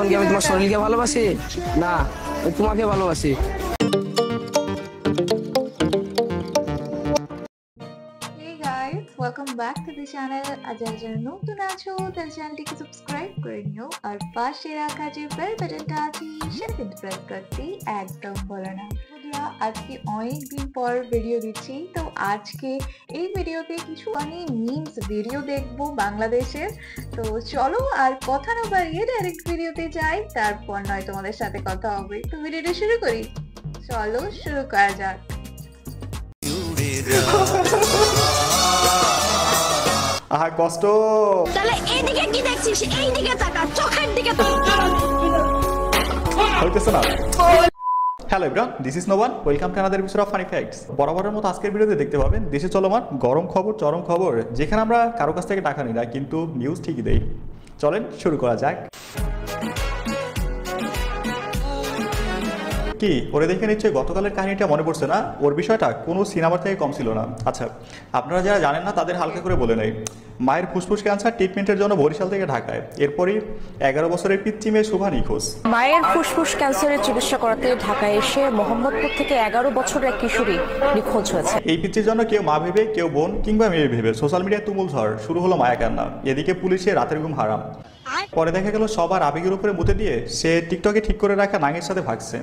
মতন কি আমি তোমার শরীরকে ভালোবাসি? না, আমি তোমাকে ভালোবাসি। Welcome back to the channel. আজ যারা নতুন আছো তার চ্যানেলটিকে সাবস্ক্রাইব করে নিও, আর পাশে রাখা যে বেল বাটনটা আছে সেটা কিন্তু প্রেস করতে একদম ভুলো না। আজকে অনেকদিন পর ভিডিও দিচ্ছি, তো আজকে এই ভিডিওতে কিছু আমি মিমস ভিডিও দেখবো বাংলাদেশের। তো চলো আর কথা না বাড়িয়ে ডাইরেক্ট ভিডিওতে যাই, তারপর নয় তোমাদের সাথে কথা হবে। তো ভিডিওটা শুরু করি, চলো শুরু করা যাক। আহা কষ্ট। তাহলে এইদিকে কি দেখছিস? এইদিকে তাকা, চোখের দিকে তাকা। হইতেছে না। Hello everyone, this is Noman. Welcome to another episode of funny facts. বরাবরের মতো আজকের ভিডিওতে দেখতে পাবেন দেশে চলমান গরম খবর, চরম খবর, যেখানে আমরা কারো কাছ থেকে টাকা নিই না, কিন্তু নিউজ ঠিকই দেই। চলেন শুরু করা যাক। কি ওরে দেখে নিশ্চয়ই গতকালের কাহিনীটা মনে পড়ছে না? ওর বিষয়টা কোনো সিনেমার থেকে কম ছিল না। আচ্ছা, আপনারা যারা জানেন না তাদের হালকা করে বলে নেই। মায়ের ফুসফুস ক্যান্সার ট্রিটমেন্টের জন্য বরিশাল থেকে ঢাকায়, এরপরই 11 বছরের পিচ্চি মেয়ে শুভা নিখোঁজ। মায়ের ফুসফুস ক্যান্সারের চিকিৎসা করাতে ঢাকায় এসে মোহাম্মদপুর থেকে 11 বছরের এক কিশোরী নিখোঁজ হয়েছে। এই পিচ্চির জন্য কেউ মা ভেবে, কেউ বোন কিংবা মেয়ে ভেবে সোশ্যাল মিডিয়ায় তুমুল ঝড় শুরু হলো মায়া কান্না। এদিকে পুলিশে রাতের ঘুম হারাম। পরে দেখা গেল সবার আবেগের উপরে মুতে দিয়ে সে টিকটকে ঠিক করে রাখা নাঙের সাথে ভাগছে।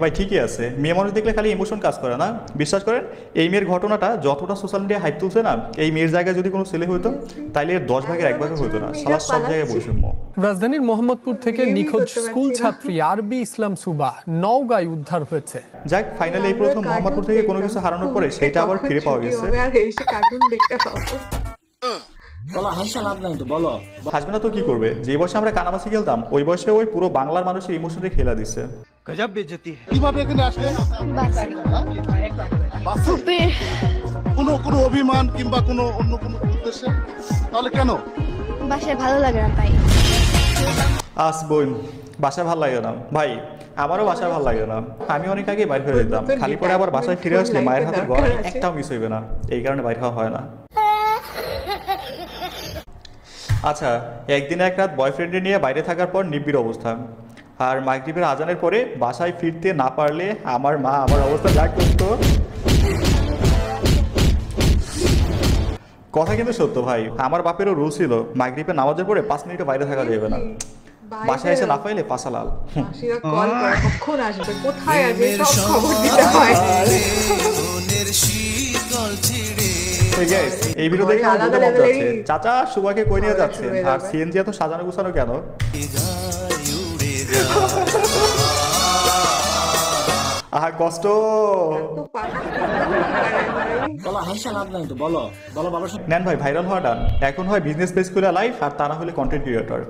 ভাই ঠিকই আছে, মেয়ে মানুষ দেখলে খালি ইমোশন কাজ করে না। বিশ্বাস করেন, এই মেয়ের ঘটনাটা যতটা সোশ্যাল মিডিয়ায় হাইপ তুলছে না, এই মেয়ের জায়গায় যদি কোনো ছেলে হইতো তাইলে এর 10 ভাগের 1 ভাগও হইতো না। সারা সব জায়গায় বৈষম্য। রাজধানীর মোহাম্মদপুর থেকে নিখোঁজ স্কুল ছাত্রী আরবি ইসলাম সুবা নওগাঁয় উদ্ধার হয়েছে। যাক, ফাইনালি এই প্রথম মোহাম্মদপুর থেকে কোনো কিছু হারানোর পরে সেটা আবার ফিরে পাওয়া গেছে। হাসবে না তো কি করবে? যে বয়সে আমরা কানামাছি খেলতাম, ওই বয়সে ওই পুরো বাংলার মানুষের ইমোশনে খেলা দিচ্ছে। কিভাবে এখানে আসলেন? কোনো অভিমান কিংবা কোনো অন্য কোনো উদ্দেশ্যে? তাহলে কেন? বাসায় ভালো লাগে না তাই। বোন, বাসায় ভালো লাগে না ভাই। আমারও বাসায় ভালো লাগে না। আমি অনেক আগে বাইরে হয়ে যেতাম, খালি পরে আবার বাসায় ফিরে আসলে মায়ের হাতের গড়া একটাও মিস হইবে না, এই কারণে বাইরে হওয়া হয় না। আচ্ছা, একদিনে এক রাত বয়ফ্রেন্ডে নিয়ে বাইরে থাকার পর নিবিড় অবস্থা, আর মাগরিবের আজানের পরে বাসায় ফিরতে না পারলে আমার মা আমার অবস্থা যা করতো। কথা কিন্তু সত্য ভাই, আমার বাপেরও রুল ছিল মাগরিবের নামাজের পরে 5 মিনিটও বাইরে থাকা যাবে না। বাসায় এসে না পাইলে পাশালাল। এই ভিডিও দেখে আমার বুঝতে মন যাচ্ছে, চাচা সুভাকে কই নিয়ে যাচ্ছেন, আর সিএনজি এত সাজানো গুছানো কেন? আহা কষ্ট। নেন ভাই, ভাইরাল হওয়াটা এখন হয় বিজনেস পেজ খুলে লাইফ, আর তা না হলে কন্টেন্ট ক্রিয়েটর।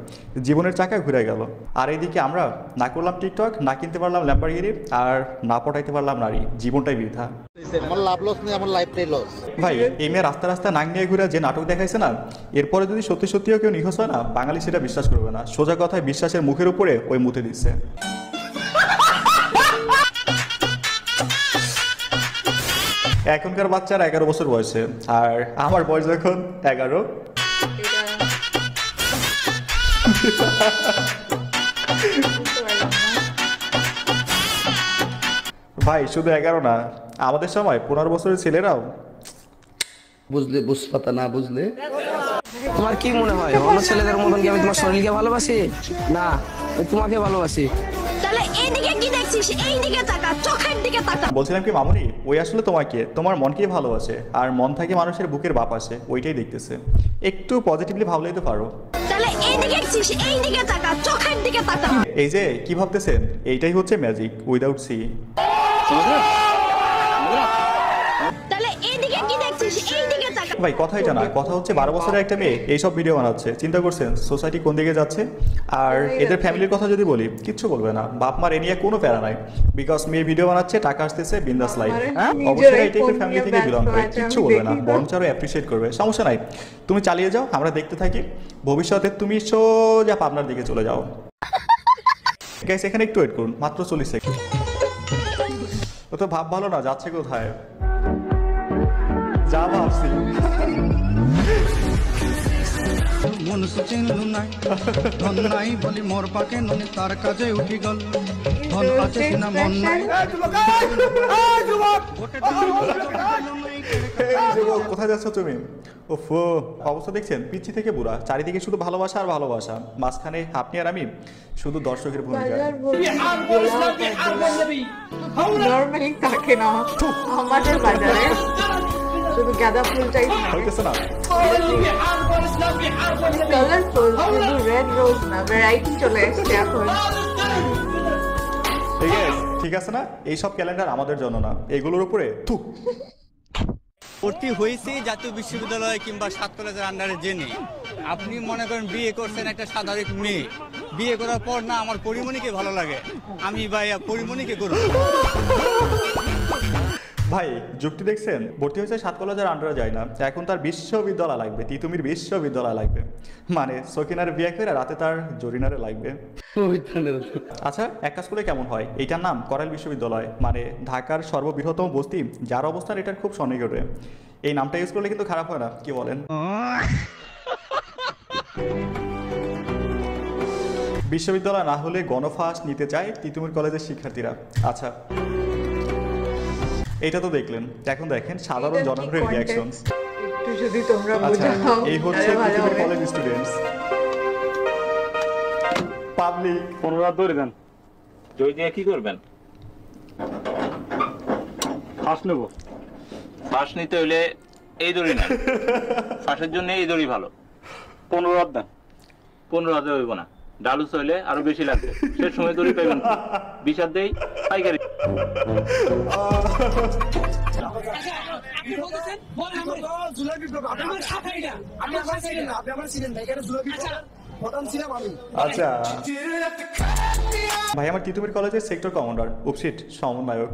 জীবনের চাকা ঘুরে গেল। আর এইদিকে আমরা না করলাম টিকটক, না কিনতে পারলাম ল্যাম্বরগিনি, আর না পটাইতে পারলাম নারী। জীবনটাই বৃথা। আমার লাভ লস নেই, আমার লাইফটাই লস। ভাই এই মেয়ে রাস্তা রাস্তা নাক নিয়ে ঘুরে যে নাটক দেখাইছে না, এরপরে যদি সত্যি সত্যিও কেউ নিখোঁজ হয় না, বাঙালি সেটা বিশ্বাস করবে না। সোজা কথায় বিশ্বাসের মুখের উপরে ওই মুতে দিচ্ছে। এখনকার বাচ্চার 11 বছর বয়সে, আর আমার বয়স যখন 11। ভাই শুধু 11 না, আমাদের সময় 15 বছরের ছেলেরাও বুঝলে বুঝপাতা না বুঝলে। তোমার কি মনে হয় অন্য ছেলেদের মতন কি আমি তোমার শরীরকে ভালোবাসি? না, আমি তোমাকে ভালোবাসি। তাহলে এইদিকে কি দেখছিস? এইদিকে তাকা, চোখের দিকে তাকা। বলছিলাম কি মামুনি, ওই আসলে তোমাকে, তোমার মনকে ভালোবাসে, আর মন থাকে মানুষের বুকের বাপ আসে, ওইটাই দেখতেছে। একটু পজিটিভলি ভাবলেই তো পারো। তাহলে এইদিকে দেখছিস? এইদিকে তাকা, চোখের দিকে তাকা। এই যে কি ভাবতেছেন, এইটাই হচ্ছে ম্যাজিক উইদাউট সি। তাহলে এইদিকে কি দেখছিস? এইদিকে তাকা। ভাই কথা এটা না, কথা হচ্ছে 12 বছরের একটা মেয়ে এইসব ভিডিও বানাচ্ছে। চিন্তা করছেন সোসাইটি কোন দিকে যাচ্ছে? আর এদের ফ্যামিলির কথা যদি বলি, কিচ্ছু বলবে না। বাপ মার এ নিয়ে কোনো প্যারা নাই, বিকজ মেয়ে ভিডিও বানাচ্ছে, টাকা আসতেছে, বিন্দাস লাইফ। অবশ্যই এই টাইপের ফ্যামিলি থেকে বিলং করে, কিচ্ছু বলবে না, বরং আরো অ্যাপ্রিসিয়েট করবে। সমস্যা নাই, তুমি চালিয়ে যাও, আমরা দেখতে থাকি। ভবিষ্যতে তুমি সোজা পাবনার দিকে চলে যাও। গাইস এখানে একটু ওয়েট করুন, মাত্র 40 সেকেন্ড। ও তো ভাব ভালো না, যাচ্ছে কোথায়? যা ভাবছি চিনলু নাই ধন নাই বলি মোর পাকে ননি তার কাজে উঠি গল ধন আছে কিনা মন নাই কোথায় যাচ্ছ তুমি? ওফো, অবস্থা দেখছেন পিচ্ছি থেকে বুড়া, চারিদিকে শুধু ভালোবাসা আর ভালোবাসা, মাঝখানে আপনি আর আমি শুধু দর্শকের ভূমিকা। নরমালি থাকে না আমাদের বাজারে, শুধু গাঁদা ফুলটাই হইতেছে না? কালারফুল, শুধু রেড রোজ না, ভ্যারাইটি চলে এসেছে এখন। ঠিক আছে না, এইসব ক্যালেন্ডার আমাদের জন্য না, এগুলোর উপরে থু। ভর্তি হয়েছি জাতীয় বিশ্ববিদ্যালয় কিংবা 7 কলেজের আন্ডারে জেনে। আপনি মনে করেন বিয়ে করছেন একটা সাধারণ মেয়ে, বিয়ে করার পর না আমার পরিমণিকে ভালো লাগে, আমি ভাইয়া পরিমণিকে করব। ভাই যুক্তি দেখছেন, ভর্তি হয়েছে 7 কলেজের আন্ডারে যায় না, এখন তার বিশ্ববিদ্যালয় লাগবে, তিতুমির বিশ্ববিদ্যালয় লাগবে, মানে সকিনার বিয়ে করে রাতে তার জরিনারে লাগবে। আচ্ছা, একটা স্কুলে কেমন হয়, এইটার নাম করাইল বিশ্ববিদ্যালয়, মানে ঢাকার সর্ববৃহত্তম বস্তি, যার অবস্থান এটার খুব সন্নিকটে। এই নামটা ইউজ করলে কিন্তু খারাপ হয় না, কি বলেন? বিশ্ববিদ্যালয় না হলে গণফাঁস নিতে চায় তিতুমির কলেজের শিক্ষার্থীরা। আচ্ছা, এটা তো দেখলেন, এখন দেখেন সাধারণ জনগণের রিঅ্যাকশন। একটু যদি তোমরা আচ্ছা, বোঝাও এই হচ্ছে তিতুমির কলেজ স্টুডেন্টস পাবলিক। 15 ধরে দেন, জয় দিয়ে কি করবেন? ফাঁস নেব। ফাঁস নিতে হইলে এই দড়ি না, ফাঁসের জন্য এই দড়ি ভালো। 15 দেন। 15 হইব না, ডালুস হইলে আরো বেশি লাগবে, সে সময় দড়ি পাইবেন 20 দেই পাইকারি। আচ্ছা ভাই, আমার তিতুমির কলেজের সেক্টর কমান্ডার উপসিট সমন্বয়ক।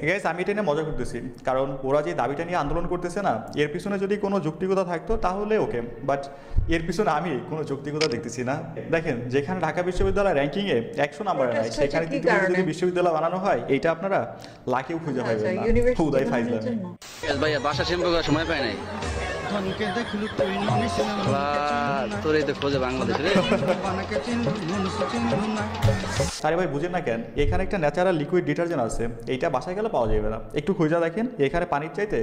গাইস, আমি এটা নিয়ে মজা করতেছি, কারণ ওরা যে দাবিটা নিয়ে আন্দোলন করতেছে না, এর পিছনে যদি কোনো যৌক্তিকতা থাকতো তাহলে ওকে, বাট এর পিছনে আমি কোনো যৌক্তিকতা দেখতেছি না। দেখেন, যেখানে ঢাকা বিশ্ববিদ্যালয় র্যাঙ্কিং এ 100 নম্বরে নাই, সেখানে তিতুমির যদি বিশ্ববিদ্যালয় বানানো হয়, এইটা আপনারা লাকেও খুঁজে পাবেন না। খুদাই ফাইজলাম ভাইয়া, বাসা শ্যাম্পু করার সময় পাই নাই। তোরে তো খোঁজে বাংলাদেশের। আরে ভাই, বুঝেন না কেন? এখানে একটা ন্যাচারাল লিকুইড ডিটারজেন্ট আছে, এইটা বাসায় গেলে পাওয়া যাবে না, একটু খুঁজে দেখেন। এখানে পানির চাইতে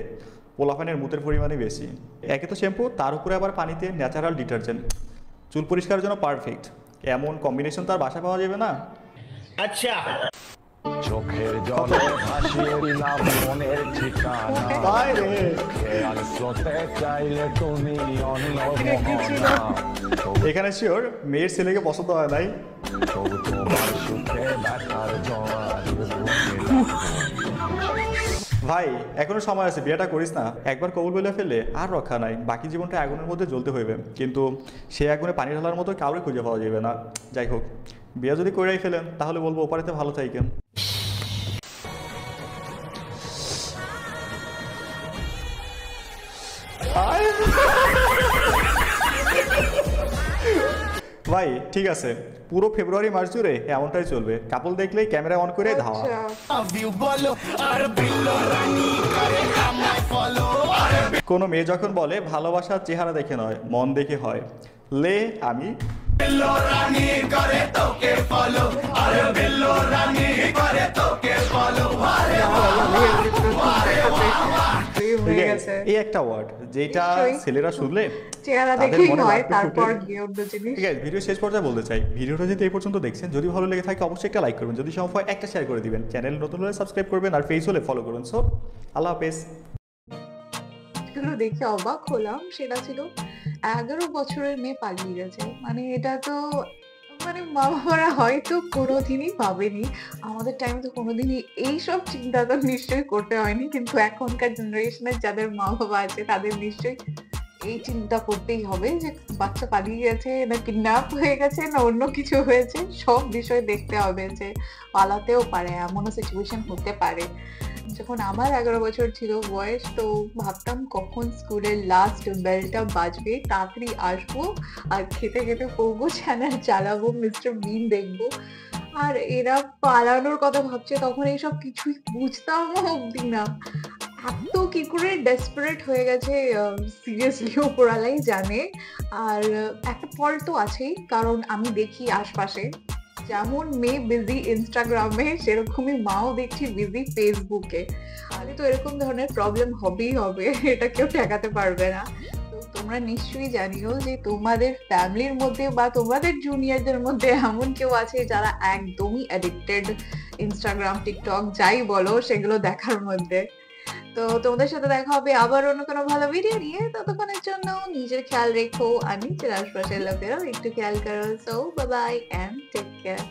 পোলাপানের মুতের পরিমাণই বেশি। একে তো শ্যাম্পু, তার উপরে আবার পানিতে ন্যাচারাল ডিটারজেন্ট, চুল পরিষ্কারের জন্য পারফেক্ট। এমন কম্বিনেশন তার বাসায় পাওয়া যাবে না। আচ্ছা, চোখের জলে ভাসিয়ে দিলাম মনের ঠিকানা, খেয়াল স্রোতে চাইলে তুমি অন্য মোহনা। এখানে শিওর মেয়ের ছেলেকে পছন্দ হয় নাই। তবু তোমার সুখে ব্যথার জোয়ার ভাই, এখনো সময় আছে, বিয়েটা করিস না। একবার কবুল বলে ফেললে আর রক্ষা নাই, বাকি জীবনটা আগুনের মধ্যে জ্বলতে হইবে, কিন্তু সে আগুনে পানি ঢালার মতো কাউরে খুঁজে পাওয়া যাবে না। যাই হোক, বিয়ে যদি করেই ফেলেন তাহলে বলবো ওপারেতে ভালো থাকেন। ভাই ঠিক আছে, পুরো ফেব্রুয়ারি মাস জুড়ে এমনটাই চলবে, কাপল দেখলেই ক্যামেরা অন করে ধাওয়া। কোনো মেয়ে যখন বলে ভালোবাসার চেহারা দেখে নয়, মন দেখে হয়, লে আমি এই একটা ওয়ার্ড যেটা ছেলেরা শুনলে ভিডিও শেষ পর্যায়ে বলতে চাই, ভিডিওটা যদি এই পর্যন্ত দেখছেন, যদি ভালো লেগে থাকে অবশ্যই একটা লাইক করবেন, যদি সম্ভব হয় একটা শেয়ার করে দিবেন, চ্যানেল নতুন হলে সাবস্ক্রাইব করবেন, আর পেজ হলে ফলো করবেন। সো আল্লাহ হাফেজ। দেখে অবাক হলাম, সেটা ছিল 11 বছরের মেয়ে পালিয়ে গেছে। মানে এটা তো মানে মা বাবারা হয়তো কোনোদিনই ভাবেনি, আমাদের টাইমে তো কোনোদিনই এইসব চিন্তা তো নিশ্চয়ই করতে হয়নি, কিন্তু এখনকার জেনারেশনের যাদের মা বাবা আছে তাদের নিশ্চয়ই এই চিন্তা করতেই হবে যে বাচ্চা পালিয়ে গেছে না কিডন্যাপ হয়ে গেছে না অন্য কিছু হয়েছে, সব বিষয় দেখতে হবে, যে পালাতেও পারে, এমনও সিচুয়েশন হতে পারে। যখন আমার 11 বছর ছিল বয়স, তো ভাবতাম কখন স্কুলের লাস্ট বেলটা বাজবে, তাড়াতাড়ি আসবো আর খেতে খেতে পড়বো, চ্যানেল চালাবো, মিস্টার বিন দেখবো। আর এরা পালানোর কথা ভাবছে, তখন এইসব কিছুই বুঝতাম অব্দি না। এত কি করে ডেসপারেট হয়ে গেছে সিরিয়াসলি ওপরালাই জানে। আর একটা ফল্ট তো আছেই, কারণ আমি দেখি আশপাশে যেমন মেয়ে বিজি ইনস্টাগ্রামে, সেরকমই মাও দেখছি বিজি ফেসবুকে। তাহলে তো এরকম ধরনের প্রবলেম হবেই হবে, এটা কেউ ঠেকাতে পারবে না। তো তোমরা নিশ্চয়ই জানিও যে তোমাদের ফ্যামিলির মধ্যে বা তোমাদের জুনিয়রদের মধ্যে এমন কেউ আছে যারা একদমই অ্যাডিক্টেড ইনস্টাগ্রাম, টিকটক যাই বলো সেগুলো দেখার মধ্যে। তো তোমাদের সাথে দেখা হবে আবার অন্য কোনো ভালো ভিডিও নিয়ে। ততক্ষণের জন্য নিজের খেয়াল রেখো আর নিজের আশপাশের লোকেরাও একটু খেয়াল করো। So bye bye and take care.